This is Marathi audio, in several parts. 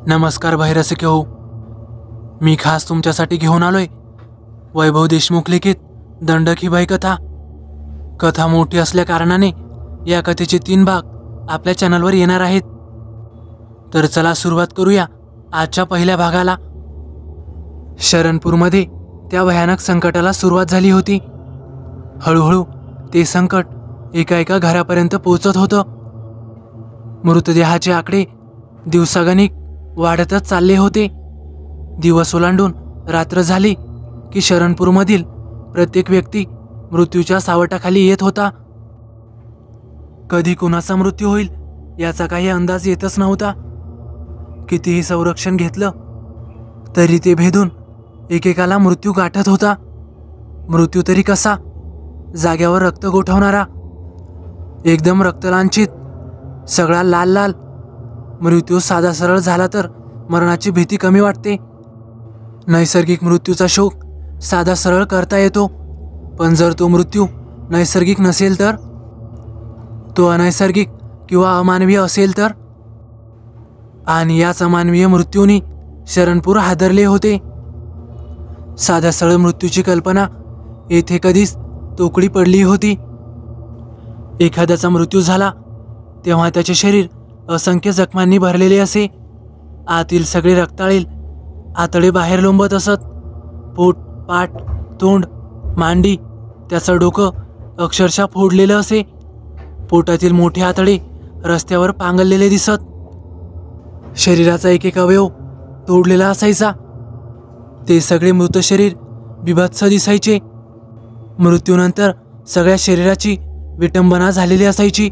नमस्कार भैरसिके हो, मी खास तुमच्यासाठी घेऊन आलोय वैभव देशमुख लिखित दंडक ही भयकथा। कथा मोठी असल्या कारणाने या कथेचे 3 भाग आपल्या चॅनलवर येणार आहेत। तर चला सुरुवात करूया आजच्या पहिल्या भागाला। शरणपूरमध्ये त्या भयानक संकटाला सुरुवात झाली होती। हळूहळू ते संकट एका एका घरापर्यंत पोहोचत होतं। मृतदेहाचे आकडे दिवसागणिक वाढतच चालले होते। दिवस ओलांडून रात्र झाली की शरणपूरमधील प्रत्येक व्यक्ती मृत्यूच्या सावटाखाली येत होता। कधी कुणाचा मृत्यू होईल याचा काही अंदाज येतच नव्हता। कितीही संरक्षण घेतलं तरी ते भेदून एकेकाला मृत्यू गाठत होता। मृत्यू तरी कसा? जाग्यावर रक्त गोठवणारा, एकदम रक्तलांछित, सगळा लाल लाल। मृत्यू साधा सरळ झाला तर मरणाची भीती कमी वाटते। नैसर्गिक मृत्यूचा शोक साधा सरळ करता येतो, पण जर तो मृत्यू नैसर्गिक नसेल तर, तो अनैसर्गिक किंवा अमानवीय असेल तर। आणि याच अमानवीय मृत्यूने शरणपूर हादरले होते। साध्या सरळ मृत्यूची कल्पना येथे कधीच तोकडी पडली होती। एखाद्याचा मृत्यू झाला तेव्हा त्याचे शरीर असंख्य जखमांनी भरलेले असे। आतील सगळे रक्ताळेल आतडे बाहेर लोंबत असत। पोट, पाठ, तोंड, मांडी, त्याचं डोकं अक्षरशः फोडलेलं असे। पोटातील मोठे आतडे रस्त्यावर पांगललेले दिसत। शरीराचा एक एक अवयव तोडलेला असायचा। ते सगळे मृत शरीर बिभत्स दिसायचे। मृत्यूनंतर सगळ्या शरीराची विटंबना झालेली असायची।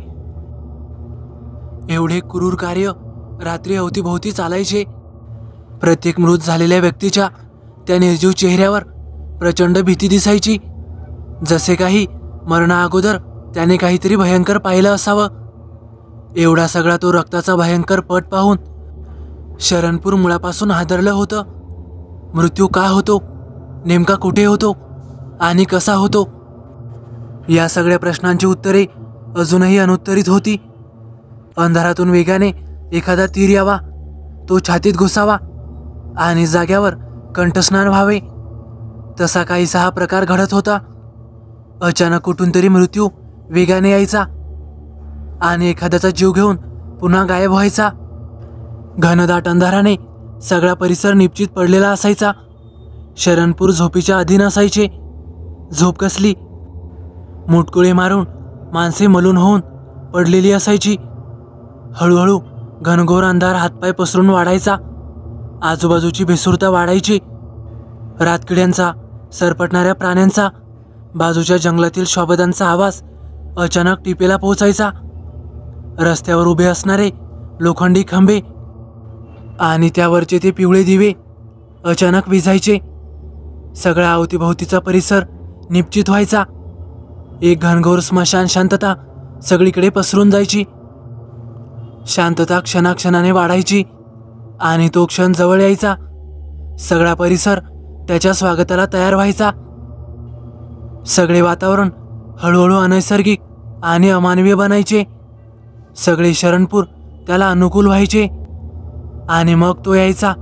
एवढे क्रूर कार्य रात्री अवतीभोवती चालायचे। प्रत्येक मृत झालेल्या व्यक्तीच्या त्या निर्जीव चेहऱ्यावर प्रचंड भीती दिसायची, जसे काही मरणा अगोदर त्याने काहीतरी भयंकर पाहिलं असावं। एवढा सगळा तो रक्ताचा भयंकर पट पाहून शरणपूर मुळापासून हादरलं होतं। मृत्यू का होतो, नेमका कुठे होतो आणि कसा होतो, या सगळ्या प्रश्नांची उत्तरे अजूनही अनुत्तरित होती। अंधारातून वेगाने एखादा तीर यावा, तो छातीत घुसावा आणि जाग्यावर कंठस्नान व्हावे, तसा काहीसा हा प्रकार घडत होता। अचानक कुठून तरी मृत्यू वेगाने यायचा आणि एखाद्याचा जीव घेऊन पुन्हा गायब व्हायचा। घनदाट अंधाराने सगळा परिसर निपचित पडलेला असायचा। शरणपूर झोपीच्या अधीन असायचे। झोप कसली? मुटकुळे मारून माणसे मलून होऊन पडलेली असायची। हळूहळू घनघोर अंधार हातपाय पसरून वाढायचा। आजूबाजूची भेसूरता वाढायची। रातकिड्यांचा, सरपटणाऱ्या प्राण्यांचा, बाजूच्या जंगलातील श्वापदांचा आवाज अचानक टिपेला पोहोचायचा। रस्त्यावर उभे असणारे लोखंडी खंबे आणि त्यावरचे ते पिवळे दिवे अचानक विझायचे। सगळा अवतीभोवतीचा परिसर निपचित व्हायचा। एक घनघोर स्मशान शांतता सगळीकडे पसरून जायची। शांतता क्षणाक्षणाने वाढायची आणि तो क्षण जवळ यायचा। सगळा परिसर त्याच्या स्वागताला तयार व्हायचा। सगळे वातावरण हळूहळू अनैसर्गिक आणि अमानवीय बनायचे। सगळे शरणपूर त्याला अनुकूल व्हायचे आणि मग तो यायचा,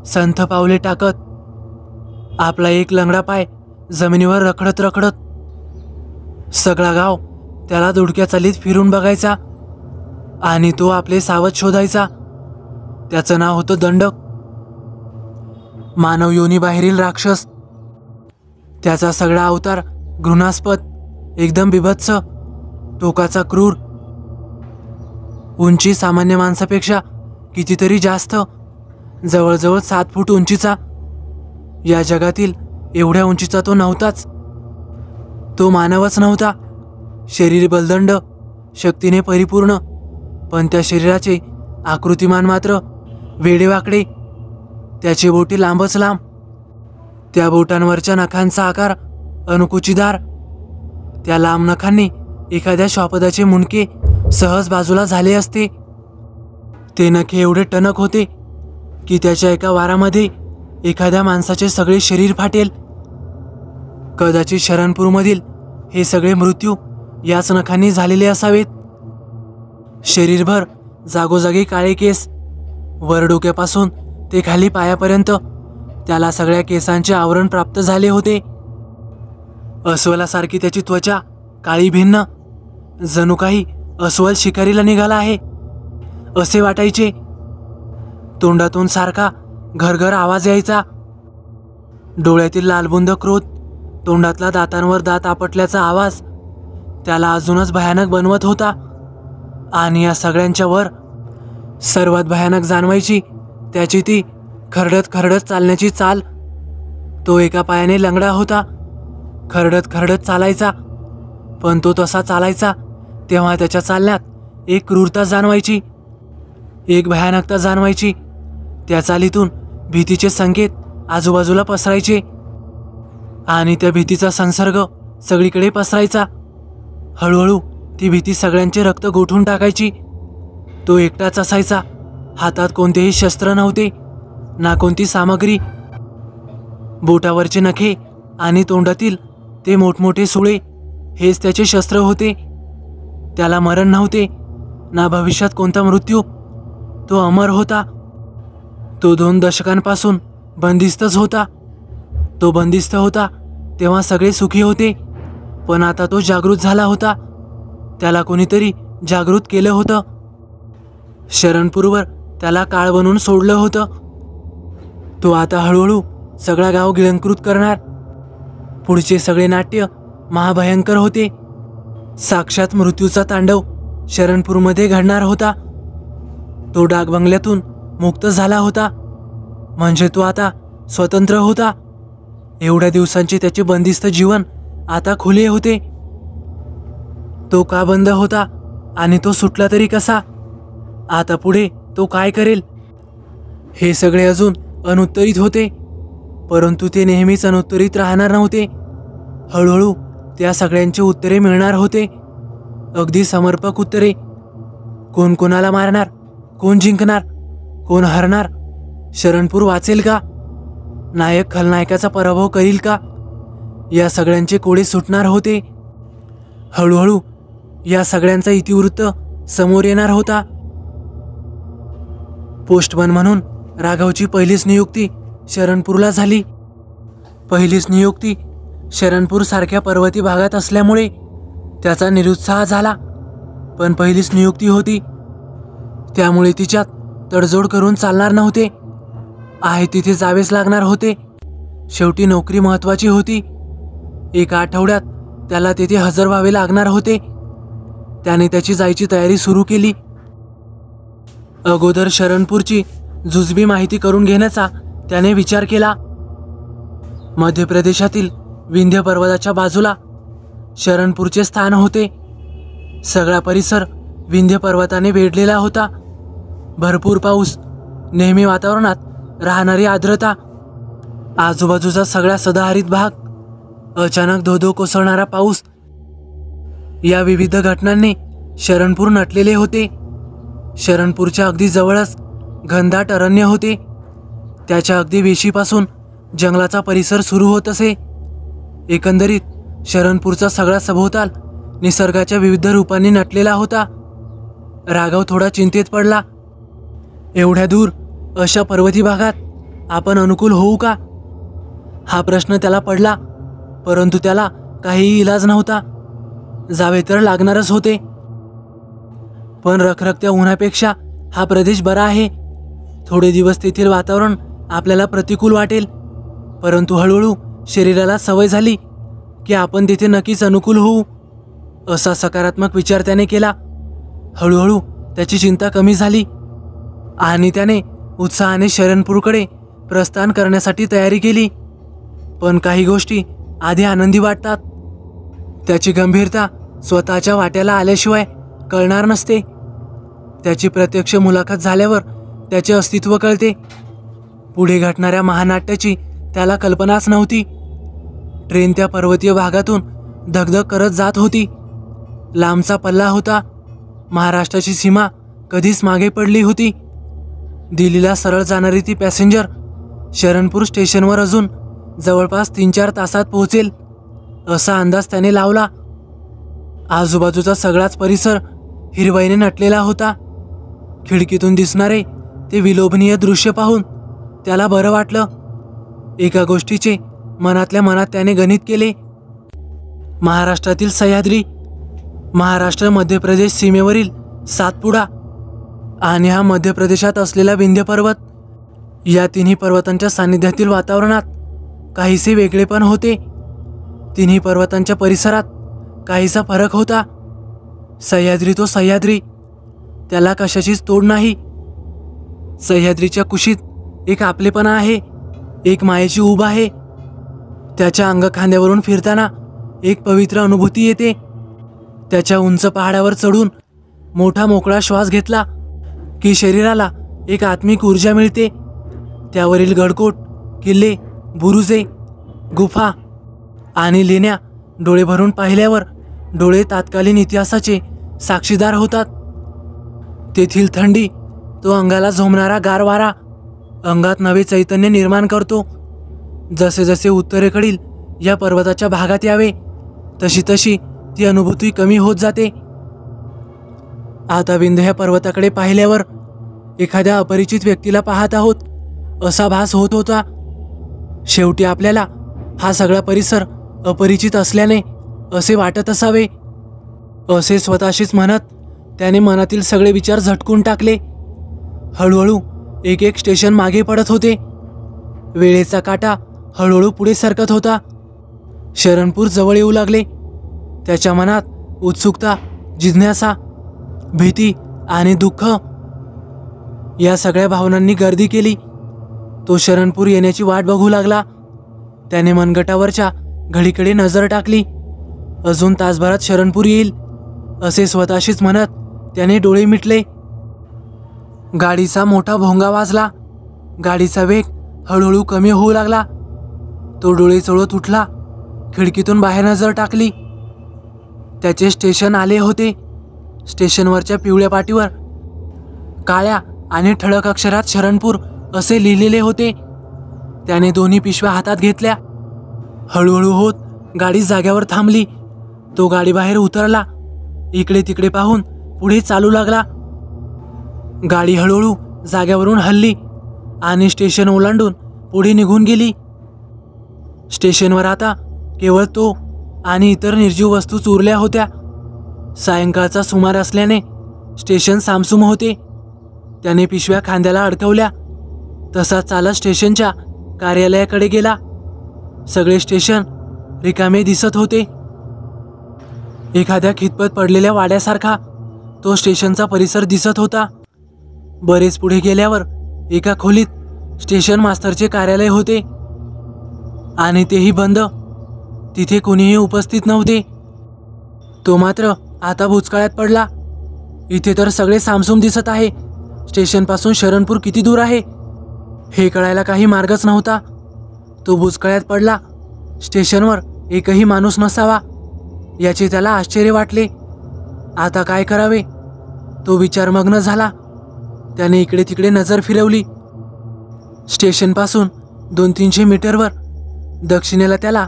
संथ पावले टाकत, आपला एक लंगडा पाय जमिनीवर रखडत रखडत। सगळा गाव त्याला दुडक्या चालीत फिरून बघायचा आणि तो आपले सावध शोधायचा। त्याचं नाव होतं दंडक, मानव योनीबाहेरील राक्षस। त्याचा सगळा अवतार घृणास्पद, एकदम बिभत्स, टोकाचा क्रूर। उंची सामान्य माणसापेक्षा कितीतरी जास्त, जवळजवळ 7 फूट उंचीचा। या जगातील एवढ्या उंचीचा तो नव्हताच। तो मानवच नव्हता। शरीर बलदंड, शक्तीने परिपूर्ण, पण त्या शरीराचे आकृतिमान मात्र वेडेवाकडे। त्याचे बोटे लांबच लांब, त्या बोटांवरच्या नखांचा आकार अणकुचीदार। त्या लांब नखांनी एखाद्या श्वापदाचे मुंडके सहज बाजूला झाले असते। ते नखे एवढे टणक होते की त्याच्या एका वारामध्ये एखाद्या माणसाचे सगळे शरीर फाटेल। कदाचित शरणपूरमधील हे सगळे मृत्यू याच नखांनी झालेले असावेत। शरीरभर जागोजागी काळे केस, वर डोक्यापासून ते खाली पायापर्यंत त्याला सगळ्या केसांचे आवरण प्राप्त झाले होते. अस्वलासारखी त्याची त्वचा काळी भिन्न, जणू काही अस्वल शिकारीला निघाला आहे असे वाटायचे. तोंडातून सारखा घरघर आवाज यायचा. डोळ्यातील लालबुंद क्रोध, तोंडातला दातांवर दात आपटल्याचा आवाज त्याला अजूनच भयानक बनवत होता. आणि या सगळ्यांच्या वर सर्वात भयानक जाणवायची त्याची ती खरडत खरडत चालण्याची चाल. तो एका पायाने लंगडा होता, खरडत खरडत चालायचा. पण तो तसा चालायचा तेव्हा त्याच्या चालण्यात एक क्रूरता जाणवायची, एक भयानकता जाणवायची. त्या चालीतून भीतीचे संकेत आजूबाजूला पसरायचे आणि त्या भीतीचा संसर्ग सगळीकडे पसरायचा. हळूहळू ती भीती सगळ्यांचे रक्त गोठून टाकायची. तो एकटाच असायचा. हातात कोणतेही शस्त्र नव्हते, ना कोणती सामग्री. बोटावरचे नखे आणि तोंडातील ते मोठमोठे सुळे हेच त्याचे शस्त्र होते. त्याला मरण नव्हते, ना भविष्यात कोणता मृत्यू. तो अमर होता. तो 2 दशकांपासून बंदिस्तच होता. तो बंदिस्त होता तेव्हा सगळे सुखी होते, पण आता तो जागृत झाला होता. त्याला कोणीतरी जागृत केलं होतं. शरणपूरवर त्याला काळ बनवून सोडलं होतं. तो आता हळूहळू सगळा गाव गिळंकृत करणार. पुढचे सगळे नाट्य महाभयंकर होते. साक्षात मृत्यूचा तांडव शरणपूरमध्ये घडणार होता. तो डाकबंगल्यातून मुक्त झाला होता, म्हणजे तो आता स्वतंत्र होता. एवढ्या दिवसांचे त्याचे बंदिस्त जीवन आता खुले होते. तो का बंद होता आणि तो सुटला तरी कसा? आता पुढे तो काय करेल? हे सगळे अजून अनुत्तरित होते, परंतु ते नेहमीच अनुत्तरित राहणार नव्हते. हळूहळू त्या सगळ्यांची उत्तरे मिळणार होते, अगदी समर्पक उत्तरे. कोण कोणाला मारणार, कोण जिंकणार, कोण हरणार? शरणपूर वाचेल का? नायक खलनायकाचा पराभव करील का? या सगळ्यांचे कोडे सुटणार होते. हळूहळू या सगळ्यांचा इतिवृत्त समोर येणार होता. पोस्टमन म्हणून राघवची पहिलीच नियुक्ती शरणपूरला झाली. पहिलीच नियुक्ती शरणपूर सारख्या पर्वती भागात असल्यामुळे त्याचा निरुत्साह झाला, पण पहिलीच नियुक्ती होती, त्यामुळे तिच्यात तडजोड करून चालणार नव्हते. आहे तिथे जावेच लागणार होते. शेवटी नोकरी महत्त्वाची होती. एका आठवड्यात त्याला तेथे हजर व्हावे लागणार होते. त्याने त्याची जायची तयारी सुरू केली. अगोदर शरणपूरची जुजबी माहिती करून घेण्याचा त्याने विचार केला. मध्य प्रदेशातील विंध्य पर्वताच्या बाजूला शरणपूरचे स्थान होते. सगळा परिसर विंध्य पर्वताने वेढलेला होता. भरपूर पाऊस, नेहमी वातावरणात राहणारी आर्द्रता, आजूबाजूचा सगळा सदाहरित भाग, अचानक धोधो कोसळणारा पाऊस, या विविध घटनांनी शरणपूर नटलेले होते. शरणपूरच्या अगदी जवळच घनदाट अरण्य होते. त्याच्या अगदी वेशीपासून जंगलाचा परिसर सुरू होत असे. एकंदरीत शरणपूरचा सगळा सभोवताल निसर्गाच्या विविध रूपांनी नटलेला होता. राघव थोडा चिंतेत पडला. एवढ्या दूर अशा पर्वती भागात आपण अनुकूल होऊ का? हा प्रश्न त्याला पडला, परंतु त्याला काहीही इलाज नव्हता. जावे तर लागणारच होते. पण रखरखत्या उन्हापेक्षा हा प्रदेश बरा आहे. थोडे दिवस तेथील वातावरण आपल्याला प्रतिकूल वाटेल, परंतु हळूहळू शरीराला सवय झाली की आपण तिथे नक्कीच अनुकूल होऊ, असा सकारात्मक विचार त्याने केला. हळूहळू त्याची चिंता कमी झाली आणि त्याने उत्साहाने शरणपूरकडे प्रस्थान करण्यासाठी तयारी केली. पण काही गोष्टी आधी आनंदी वाटतात, त्याची गंभीरता स्वतःच्या वाट्याला आल्याशिवाय कळणार नसते. त्याची प्रत्यक्ष मुलाखत झाल्यावर त्याचे अस्तित्व कळते. पुढे घडणाऱ्या महानाट्याची त्याला कल्पनाच नव्हती. ट्रेन त्या पर्वतीय भागातून धगधग करत जात होती. लांबचा पल्ला होता. महाराष्ट्राची सीमा कधीच मागे पडली होती. दिल्लीला सरळ जाणारी ती पॅसेंजर शरणपूर स्टेशनवर अजून जवळपास 3-4 तासात पोहोचेल असा अंदाज त्याने लावला. आजूबाजूचा सगळाच परिसर हिरवाईने नटलेला होता. खिडकीतून दिसणारे ते विलोभनीय दृश्य पाहून त्याला बरं वाटलं. एका गोष्टीचे मनातल्या मनात त्याने गणित केले. महाराष्ट्रातील सह्याद्री, महाराष्ट्र मध्य प्रदेश सीमेवरील सातपुडा आणि हा मध्य प्रदेशात असलेला विंध्य पर्वत, या तिन्ही पर्वतांच्या सानिध्यातील वातावरणात काहीसे वेगळेपण होते. तिन्ही पर्वतांच्या परिसरात काहीसा फरक होता. सह्याद्री तो सह्याद्री, त्याला कशाचीच तोड नाही. सह्याद्रीच्या कुशीत एक आपलेपणा आहे, एक मायेची ऊब आहे. त्याच्या अंगखांद्यावरून फिरताना एक पवित्र अनुभूती येते. त्याच्या उंच पहाडावर चढून मोठा मोकळा श्वास घेतला की शरीराला एक आत्मिक ऊर्जा मिळते. त्यावरील गडकोट, किल्ले, बुरुजे, गुफा आणि लेण्या डोळे भरून पाहिल्यावर डोळे तात्कालीन इतिहासाचे साक्षीदार होतात. तेथील थंडी, तो अंगाला झोंबणारा गार वारा अंगात नवे चैतन्य निर्माण करतो. जसे जसे उत्तरेकडील या पर्वताच्या भागात यावे तशी तशी ती अनुभूती कमी होत जाते. आता विंध्य ह्या पर्वताकडे पाहिल्यावर एखाद्या अपरिचित व्यक्तीला पाहत आहोत असा भास होत होता. शेवटी आपल्याला हा सगळा परिसर अपरिचित असल्याने असे वाटत असावे, असे स्वतःशीच म्हणत त्याने मनातील सगळे विचार झटकून टाकले. हळूहळू एक एक स्टेशन मागे पडत होते. वेळेचा काटा हळूहळू पुढे सरकत होता. शरणपूर जवळ येऊ लागले. त्याच्या मनात उत्सुकता, जिज्ञासा, भीती आणि दुःख या सगळ्या भावनांनी गर्दी केली. तो शरणपूर येण्याची वाट बघू लागला. त्याने मनगटावरच्या घडीकडे नजर टाकली. अजून तासभरात शरणपूर येईल असे स्वतःशीच म्हणत त्याने डोळे मिटले. गाडीचा मोठा भोंगा वाजला. गाडीचा वेग हळूहळू कमी होऊ लागला. तो डोळे चोळत उठला. खिडकीतून बाहेर नजर टाकली. त्याचे स्टेशन आले होते. स्टेशनवरच्या पिवळ्या पाटीवर काळ्या आणि ठळक अक्षरात शरणपूर असे लिहिलेले होते. त्याने दोन्ही पिशव्या हातात घेतल्या. हळूहळू होत गाडी जाग्यावर थांबली. तो गाडीबाहेर उतरला. इकडे तिकडे पाहून पुढे चालू लागला. गाडी हळूहळू जाग्यावरून हलली आणि स्टेशन ओलांडून पुढे निघून गेली. स्टेशनवर आता केवळ तो आणि इतर निर्जीव वस्तूच उरल्या होत्या. सायंकाळचा सुमार असल्याने स्टेशन सामसूम होते. त्याने पिशव्या खांद्याला अडकवल्या. तसा चालत स्टेशनच्या कार्यालयाकडे गेला. सगळे स्टेशन रिकामे दिसत होते. एखाद्या खितपत पडलेल्या वाड्यासारखा तो स्टेशनचा परिसर दिसत होता. बरेच पुढे गेल्यावर एका खोलीत स्टेशन मास्तरचे कार्यालय होते आणि तेही बंद. तिथे कोणीही उपस्थित नव्हते. तो मात्र आता भुचकाळ्यात पडला. इथे तर सगळे सामसूम दिसत आहे. स्टेशनपासून शरणपूर किती दूर आहे हे कळायला काही मार्गच नव्हता. तो भुचकाळ्यात पडला. स्टेशनवर एकही माणूस नसावा याचे त्याला आश्चर्य वाटले. आता काय करावे तो विचारमग्न झाला. त्याने इकडे तिकडे नजर फिरवली. स्टेशनपासून 200-300 मीटरवर दक्षिणेला त्याला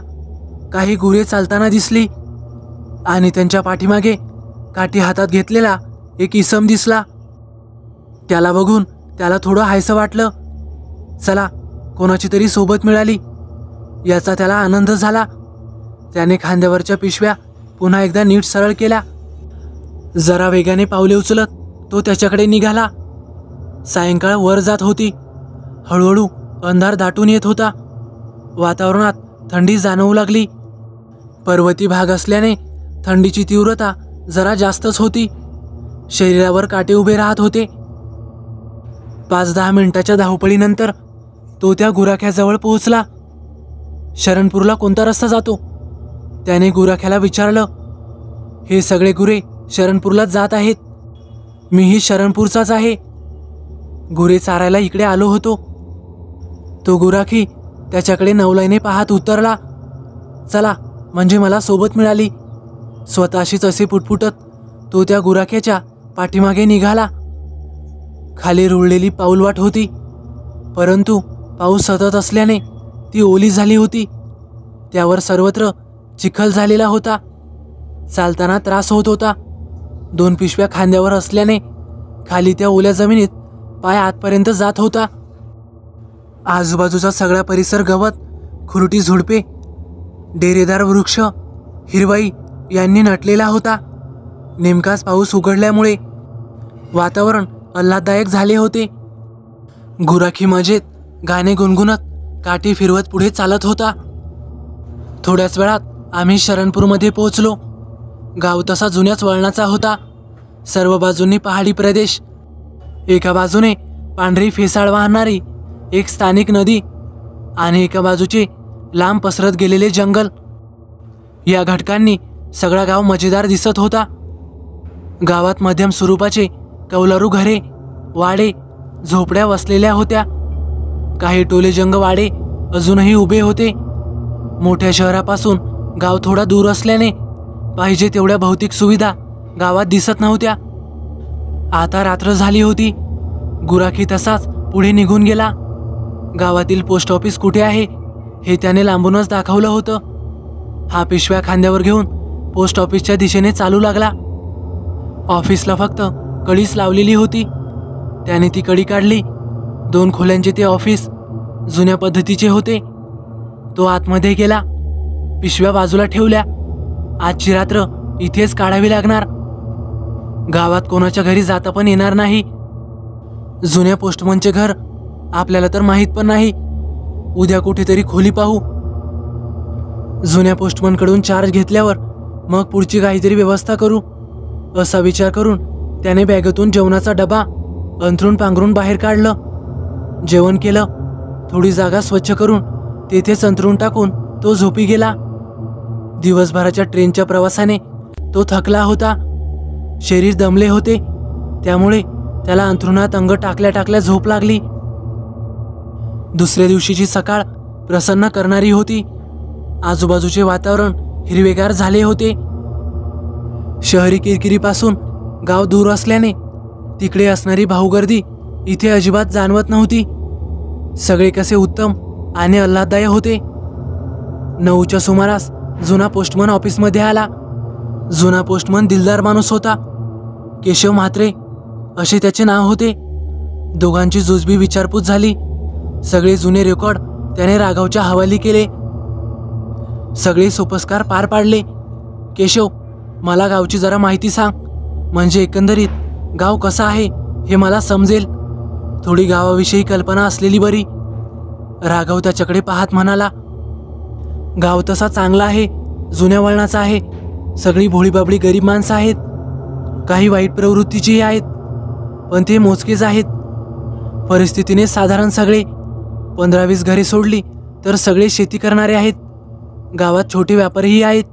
काही गुरे चालताना दिसली आणि त्यांच्या पाठीमागे काठी हातात घेतलेला एक इसम दिसला. त्याला बघून त्याला थोडं हायसं वाटलं. चला, कोणाची तरी सोबत मिळाली याचा त्याला आनंद झाला. त्याने खांद्यावरच्या पिशव्या पुन्हा एकदा नीट सरळ केल्या. जरा वेगाने पावले उचलत तो त्याच्याकडे निघाला. सायंकाळ वर जात होती. हळूहळू अंधार दाटून येत होता. वातावरणात थंडी जाणवू लागली. पर्वती भाग असल्याने थंडीची तीव्रता जरा जास्तच होती. शरीरावर काटे उभे राहत होते. 5-10 मिनिटाच्या धावपळीनंतर तो त्या गुराख्याजवळ पोहोचला. शरणपूरला कोणता रस्ता जातो त्याने गुराख्याला विचारलं. हे सगळे गुरे शरणपूरला जात आहेत. मीही शरणपूरचाच आहे. गुरे चारायला इकडे आलो होतो. तो गुराखी त्याच्याकडे नवलाईने पाहत उत्तरला. चला, म्हणजे मला सोबत मिळाली. स्वतःशीच असे पुटपुटत तो त्या गुराख्याच्या पाठीमागे निघाला. खाली रुळलेली पाऊलवाट होती, परंतु पाऊस सतत असल्याने ती ओली झाली होती. त्यावर सर्वत्र चिखल झालेला होता. चालताना त्रास होत होता. 2 पिशव्या खांद्यावर असल्याने खाली त्या ओल्या जमिनीत पाय आतपर्यंत जात होता. आजूबाजूचा सगळा परिसर गवत, खुरटी झुडपे, डेरेदार वृक्ष, हिरवाई यांनी नटलेला होता. नेमकाच पाऊस उघडल्यामुळे वातावरण आल्हाददायक झाले होते. गुराखी मजेत गाणे गुणगुणत काठी फिरवत पुढे चालत होता. थोड्याच वेळात आम्ही शरणपूरमध्ये पोहोचलो. गाव तसा जुन्याच वळणाचा होता. सर्व बाजूंनी पहाडी प्रदेश, एका बाजूने पांढरी फेसाळ वाहणारी एक स्थानिक नदी आणि एका बाजूचे लांब पसरत गेलेले जंगल. या घटकांनी सगळा गाव मजेदार दिसत होता. गावात मध्यम स्वरूपाचे कौलारू घरे, वाडे, झोपड्या वसलेल्या होत्या. काही टोलेजंग वाडे अजूनही उभे होते. मोठ्या शहरापासून गाव थोडा दूर असल्याने पाहिजे तेवढ्या भौतिक सुविधा गावात दिसत नव्हत्या. आता रात्र झाली होती. गुराखी तसाच पुढे निघून गेला. गावातील पोस्ट ऑफिस कुठे आहे हे त्याने लांबूनच दाखवलं होतं. हा पिशव्या खांद्यावर घेऊन पोस्ट ऑफिसच्या दिशेने चालू लागला. ऑफिसला फक्त कळीच लावलेली होती. त्याने ती कडी काढली. 2 खोल्यांचे ते ऑफिस जुन्या पद्धतीचे होते. तो आतमध्ये गेला. पिशव्या बाजूला ठेवल्या. आजची रात्र इथेच काढावी लागणार. गावात कोणाच्या घरी जाता पण येणार नाही. जुन्या पोस्टमनचे घर आपल्याला तर माहीत पण नाही. उद्या कुठेतरी खोली पाहू. जुन्या पोस्टमनकडून चार्ज घेतल्यावर मग पुढची काहीतरी व्यवस्था करू असा विचार करून त्याने बॅगेतून जेवणाचा डबा अंथरून पांघरून बाहेर काढलं. जेवण केलं. थोडी जागा स्वच्छ करून तेथेच अंथरून टाकून तो झोपी गेला. दिवसभराच्या ट्रेनच्या प्रवासाने तो थकला होता. शरीर दमले होते. त्यामुळे त्याला अंथरुणात अंग टाकल्या टाकल्या झोप लागली. दुसऱ्या दिवशीची सकाळ प्रसन्न करणारी होती. आजूबाजूचे वातावरण हिरवेगार झाले होते. शहरी किरकिरीपासून गाव दूर असल्याने तिकडे असणारी भाऊगर्दी इथे अजिबात जाणवत नव्हती. सगळे कसे उत्तम आणि आल्हाददायक होते. 9च्या सुमारास जुना पोस्टमन ऑफिसमध्ये आला. जुना पोस्टमन दिलदार माणूस होता. केशव म्हात्रे असे त्याचे नाव होते. दोघांची जुजबी विचारपूस झाली. सगळे जुने रेकॉर्ड त्याने राघवच्या हवाली केले. सगळे सोपस्कार पार पाडले. केशव, मला गावची जरा माहिती सांग, म्हणजे एकंदरीत गाव कसा आहे हे मला समजेल. थोडी गावाविषयी कल्पना असलेली बरी. राघव त्याच्याकडे पाहत म्हणाला, गाव तसा चांगला आहे. जुन्या वळणाचा आहे. सगळी भोळीबाबळी गरीब माणसं आहेत. काही वाईट प्रवृत्तीचीही आहेत, पण ते मोजकेच आहेत. परिस्थितीने साधारण सगळे 15-20 घरे सोडली तर सगळे शेती करणारे आहेत. गावात छोटे व्यापारीही आहेत.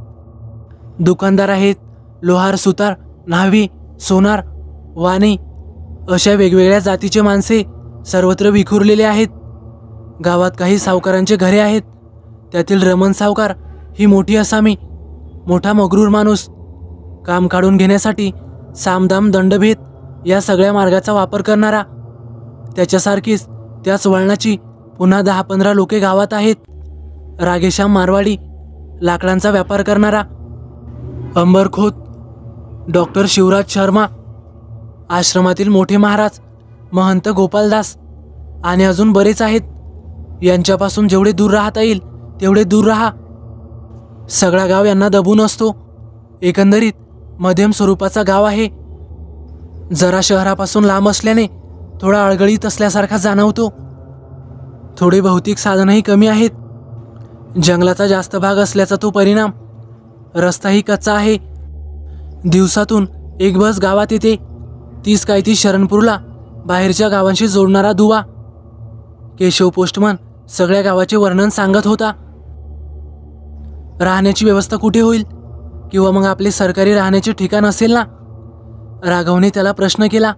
दुकानदार आहेत. लोहार, सुतार, न्हावी, सोनार, वाणे अशा वेगवेगळ्या जातीचे माणसे सर्वत्र विखुरलेले आहेत. गावात काही सावकारांचे घरे आहेत. त्यातील रमण सावकार ही मोठी असामी, मोठा मगरूर माणूस. काम काढून घेण्यासाठी सामदाम दंडभेद या सगळ्या मार्गाचा वापर करणारा. त्याच्यासारखीच त्याच वळणाची पुन्हा 10-15 लोके गावात आहेत. रागेश्याम मारवाडी, लाकडांचा व्यापार करणारा. अंबरखोत, डॉक्टर शिवराज शर्मा, आश्रमातील मोठे महाराज महंत गोपालदास आणि अजून बरेच आहेत. यांच्यापासून जेवढे दूर राहता येईल तेवढे दूर राहा. सगळा गाव यांना दबून असतो. एकंदरीत मध्यम स्वरूपाचा गाव आहे. जरा शहरापासून लांब असल्याने थोडा अडगळीत असल्यासारखा जाणवतो. थोडे भौतिक साधनही कमी आहेत. जंगलाचा जास्त भाग असल्याचा तो परिणाम. रस्ताही कच्चा आहे. दिवसातून एक बस गावात येते. तीच काय ती शरणपूरला बाहेरच्या गावांशी जोडणारा दुवा. केशव पोस्टमन सगळ्या गावाचे वर्णन सांगत होता. राहण्याची व्यवस्था कुठे होईल, किंवा मग आपले सरकारी राहण्याचे ठिकाण असेल ना, राघवने त्याला प्रश्न केला.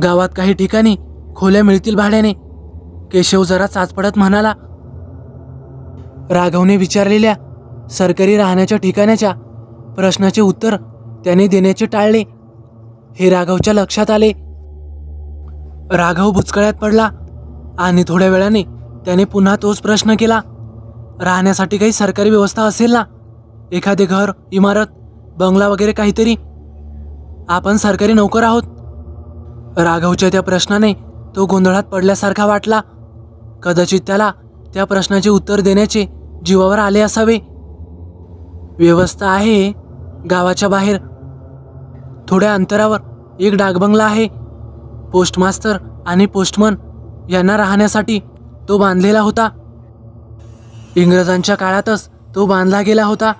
गावात काही ठिकाणी खोल्या मिळतील भाड्याने, केशव जरा चाचपडत म्हणाला. राघवने विचारलेल्या सरकारी राहण्याच्या ठिकाणाच्या प्रश्नाचे उत्तर त्याने देण्याचे टाळले. हे राघवच्या लक्षात आले. राघव बुचकळ्यात पडला आणि थोड्या वेळाने त्याने पुन्हा तोच प्रश्न केला. राहण्यासाठी काही सरकारी व्यवस्था असेल ना, एखादे घर, इमारत, बंगला वगैरे काहीतरी. आपण सरकारी नोकर आहोत. राघवच्या त्या प्रश्नाने तो गोंधळात पडल्यासारखा वाटला. कदाचित त्याला त्या प्रश्नाचे उत्तर देण्याचे जीवावर आले असावे. व्यवस्था आहे गावाच्या बाहेर. थोड्या अंतरावर एक डाकबंगला आहे. पोस्टमास्तर आणि पोस्टमन यांना राहण्यासाठी तो बांधलेला होता. इंग्रजांच्या काळातच तो बांधला गेला होता.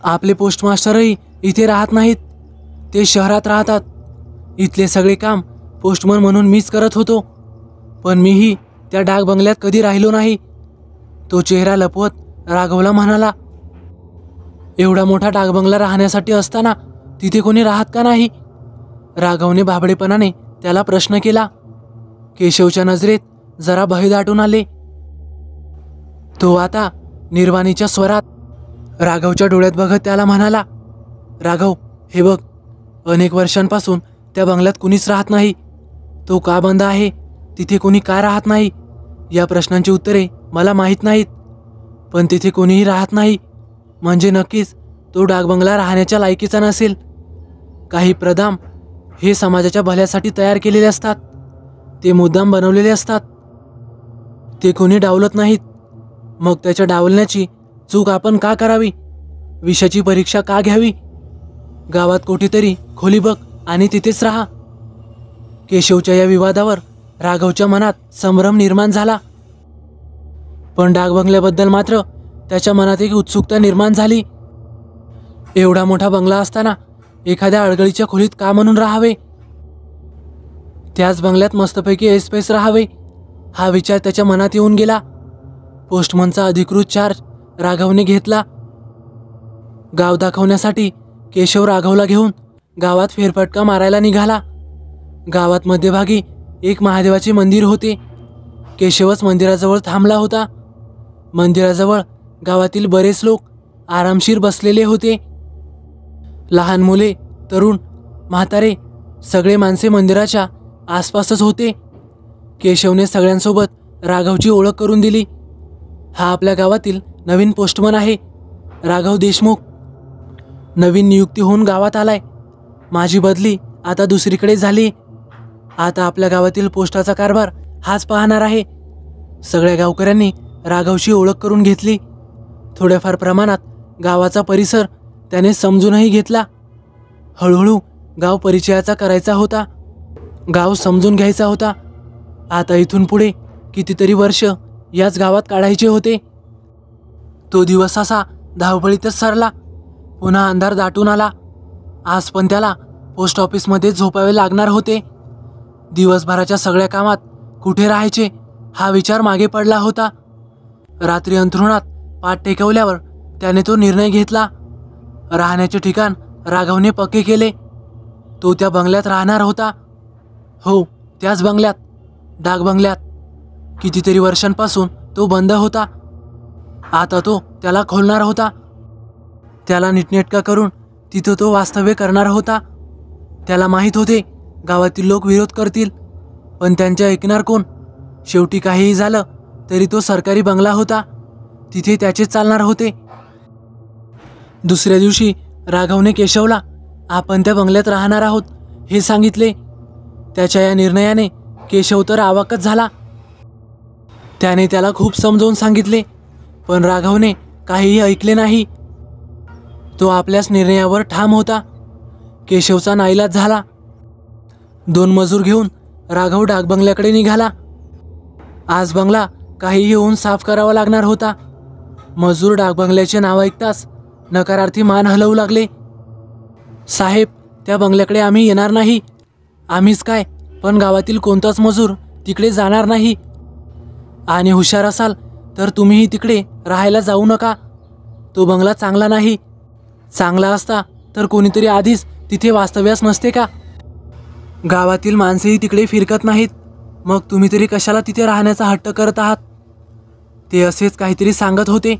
आपले पोस्टमास्टरही इथे राहत नाहीत, ते शहरात राहतात. इथले सगळे काम पोस्टमन म्हणून मीच करत होतो. पण मीही त्या डाकबंगल्यात कधी राहिलो नाही. तो चेहरा लपवत राघवला म्हणाला, एवढा मोठा डाकबंगला राहण्यासाठी असताना तिथे कोणी राहत का नाही? राघवने भाबडेपणाने त्याला प्रश्न केला. केशवच्या नजरेत जरा भय दाटून आले. तो आता निर्वाणीच्या स्वरात राघवच्या डोळ्यात बघत त्याला म्हणाला, राघव, हे बघ, अनेक वर्षांपासून त्या बंगल्यात कुणीच राहत नाही. तो का बंद आहे, तिथे कोणी का राहत नाही, या प्रश्नांची उत्तरे मला माहीत नाहीत. पण तिथे कोणीही राहत नाही म्हणजे नक्कीच तो डाकबंगला राहण्याच्या लायकीचा नसेल. काही प्रदाम हे समाजाच्या भल्यासाठी तयार केलेले असतात. ते मुद्दाम बनवलेले असतात. ते कोणी डावलत नाहीत. मग त्याच्या डावलण्याची चूक आपण का करावी? विषयाची परीक्षा का घ्यावी? गावात कुठेतरी खोली बघ आणि तिथेच राहा. केशवच्या या विवादावर राघवच्या मनात संभ्रम निर्माण झाला. पण डाकबंगल्याबद्दल मात्र त्याच्या मनात एक उत्सुकता निर्माण झाली. एवढा मोठा बंगला असताना एखाद्या अडगळीच्या खोलीत का म्हणून राहावे? त्याच बंगल्यात मस्तपैकी ऐसपैस राहावे, हा विचार त्याच्या मनात येऊन गेला. पोस्टमनचा अधिकृत चार्ज राघवने घेतला. गाव दाखवण्यासाठी केशव राघवला घेऊन गावात फेरफटका मारायला निघाला. गावात मध्यभागी एक महादेवाचे मंदिर होते. केशवच मंदिराजवळ थांबला होता. मंदिराजवळ गावातील बरेच लोक आरामशीर बसलेले होते. लहान मुले, तरुण, म्हातारे सगळे माणसे मंदिराच्या आसपासच होते. केशवने सगळ्यांसोबत राघवची ओळख करून दिली. हा आपल्या गावातील नवीन पोस्टमन आहे, राघव देशमुख. नवीन नियुक्ती होऊन गावात आलाय. माझी बदली आता दुसरीकडे झाली. आता आपल्या गावातील पोस्टाचा कारभार हाच पाहणार आहे. सगळ्या गावकऱ्यांनी राघवशी ओळख करून घेतली. थोड्याफार प्रमाणात गावाचा परिसर त्याने समजूनही घेतला. हळूहळू गाव परिचयाचा करायचा होता. गाव समजून घ्यायचा होता. आता इथून पुढे कितीतरी वर्ष याच गावात काढायचे होते. तो दिवस असा धावपळीतच सरला. पुन्हा अंधार दाटून आला. आज पण त्याला पोस्ट ऑफिसमध्ये झोपावे लागणार होते. दिवसभराच्या सगळ्या कामात कुठे राहायचे हा विचार मागे पडला होता. रात्री अंथरुणात पाठ टेकवल्यावर त्याने तो निर्णय घेतला. राहण्याचे ठिकाण राघवने पक्के केले. तो त्या बंगल्यात राहणार होता. हो, त्याच बंगल्यात, डाकबंगल्यात. कितीतरी वर्षांपासून तो बंद होता. आता तो त्याला खोलणार होता. त्याला नीटनेटका करून तिथं तो वास्तव्य करणार होता. त्याला माहीत होते गावातील लोक विरोध करतील, पण त्यांचे ऐकणार कोण? शेवटी काहीही झालं तरी तो सरकारी बंगला होता. तिथे त्याचे चालणार होते. दुसऱ्या दिवशी राघवने केशवला आपण त्या बंगल्यात राहणार आहोत हे सांगितले. त्याच्या या निर्णयाने केशव तर अवाकच झाला. त्याने त्याला खूप समजावून सांगितले, पण राघवने काहीही ऐकले नाही. तो आपल्याच निर्णयावर ठाम होता. केशवचा नाईलाज झाला. 2 मजूर घेऊन राघव डाकबंगल्याकडे निघाला. आज बंगला काहीही होऊन साफ करावा लागणार होता. मजूर डाकबंगल्याचे नाव ऐकताच नकारार्थी मान हलवू लागले. साहेब, त्या बंगल्याकडे आम्ही येणार नाही. आम्हीच काय, पण गावातील कोणताच मजूर तिकडे जाणार नाही. आणि हुशार असाल तर तुम्हीही तिकडे राहायला जाऊ नका. तो बंगला चांगला नाही. चांगला असता तर कोणीतरी आधीच तिथे वास्तव्यास नसते का? गावातील माणसेही तिकडे फिरकत नाहीत. मग तुम्ही तरी कशाला तिथे राहण्याचा हट्ट करत आहात? ते असेच काहीतरी सांगत होते.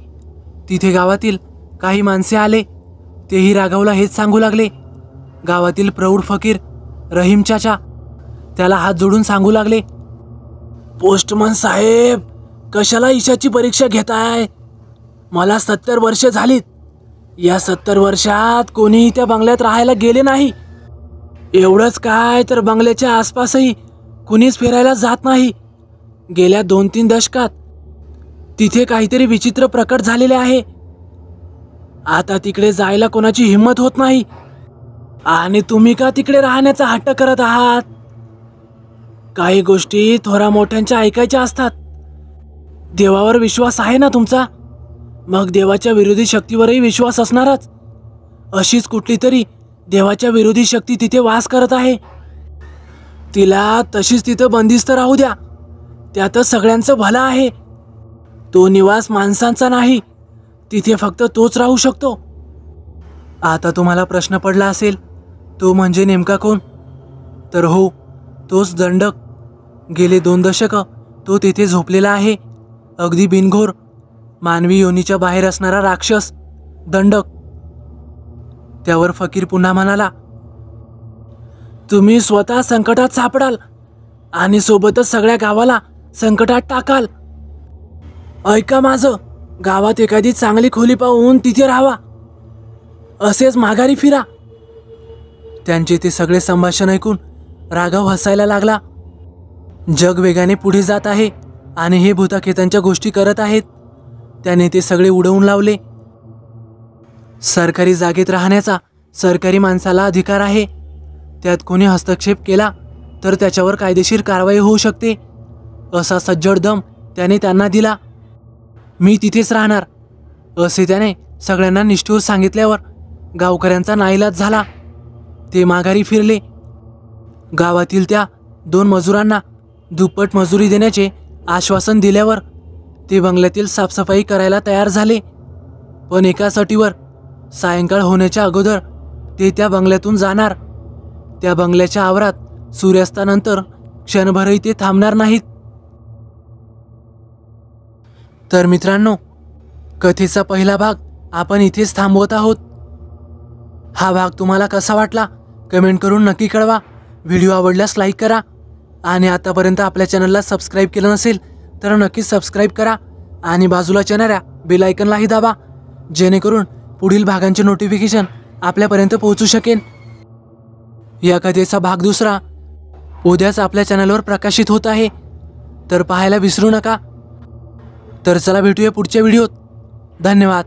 तिथे गावातील काही माणसे आले. तेही राघवला हेच सांगू लागले. गावातील प्रौढ फकीर रहीम चाचा त्याला हात जोडून सांगू लागले, पोस्टमन साहेब, कशाला ईशाची परीक्षा घेताय? मला 70 वर्ष झालीत. या 70 वर्षात कोणीही त्या बंगल्यात राहायला गेले नाही. एवढंच काय तर बंगल्याच्या आसपासही कुणीच फिरायला जात नाही. गेल्या 2-3 दशकात तिथे काहीतरी विचित्र प्रकट झालेले आहे. आता तिकडे जायला कोणाची हिंमत होत नाही. आणि तुम्ही का तिकडे राहण्याचा हट्ट करत आहात? काही गोष्टी थोरा मोठ्यांच्या ऐकायच्या असतात. देवावर विश्वास आहे ना तुमचा? मग देवाच्या विरोधी शक्तीवरही विश्वास असणारच. अशीच कुठली तरी देवाच्या विरोधी शक्ती तिथे वास करत आहे. तिला तशीच तिथं बंदिस्त राहू द्या. त्यातच सगळ्यांचं भलं आहे. तो निवास माणसांचा नाही. तिथे फक्त तोच राहू शकतो. आता तुम्हाला प्रश्न पडला असेल, तो म्हणजे नेमका कोण? तर हो, तोच दंडक. गेले 2 दशक तो तिथे झोपलेला आहे. अगदी बिनघोर मानवी योनीच्या बाहेर असणारा राक्षस दंडक. त्यावर फकीर पुन्हा म्हणाला, तुम्ही स्वतः संकटात सापडाल आणि सोबतच सगळ्या गावाला संकटात टाकाल. ऐका माझं, गावात एखादी चांगली खोली पाहून तिथे राहावा. असेच माघारी फिरा. त्यांचे ते सगळे संभाषण ऐकून राघव हसायला लागला. जग वेगाने पुढे जात आहे आणि हे भूताखेतांच्या गोष्टी करत आहेत. त्याने ते सगळे उडवून लावले. सरकारी जागेत राहण्याचा सरकारी माणसाला अधिकार आहे. त्यात कोणी हस्तक्षेप केला तर त्याच्यावर कायदेशीर कारवाई होऊ शकते. असा सज्जड दम त्याने त्यांना दिला. मी तिथेच राहणार असे त्याने सगळ्यांना निष्ठूर सांगितल्यावर गावकऱ्यांचा नाईलाज झाला. ते माघारी फिरले. गावातील त्या 2 मजुरांना दुप्पट मजुरी देण्याचे आश्वासन दिल्यावर ते बंगल्यातील साफसफाई करायला तयार झाले. पण एकाच अटीवर, सायंकाळ होण्याच्या अगोदर ते त्या बंगल्यातून जाणार. त्या बंगल्याच्या आवारात सूर्यास्तानंतर क्षणभरही ते थांबणार नाहीत. तर मित्रांनो, कथेचा पहिला भाग आपण इथेच थांबवत आहोत. हा भाग तुम्हाला कसा वाटला कमेंट करून नक्की कळवा. व्हिडिओ आवडल्यास लाईक करा आणि आतापर्यंत आपल्या चॅनलला सबस्क्राईब केलं नसेल तर नक्कीच सबस्क्राईब करा आणि बाजूला येणाऱ्या बेल आयकॉनलाही दाबा, जेणेकरून पुढील भागांचे नोटिफिकेशन आपल्यापर्यंत पोहोचू शकेल. या कथेचा भाग 2 उद्याच आपल्या चॅनलवर प्रकाशित होत आहे, तर पाहायला विसरू नका. तर चला भेटूया पुढच्या व्हिडिओत. धन्यवाद.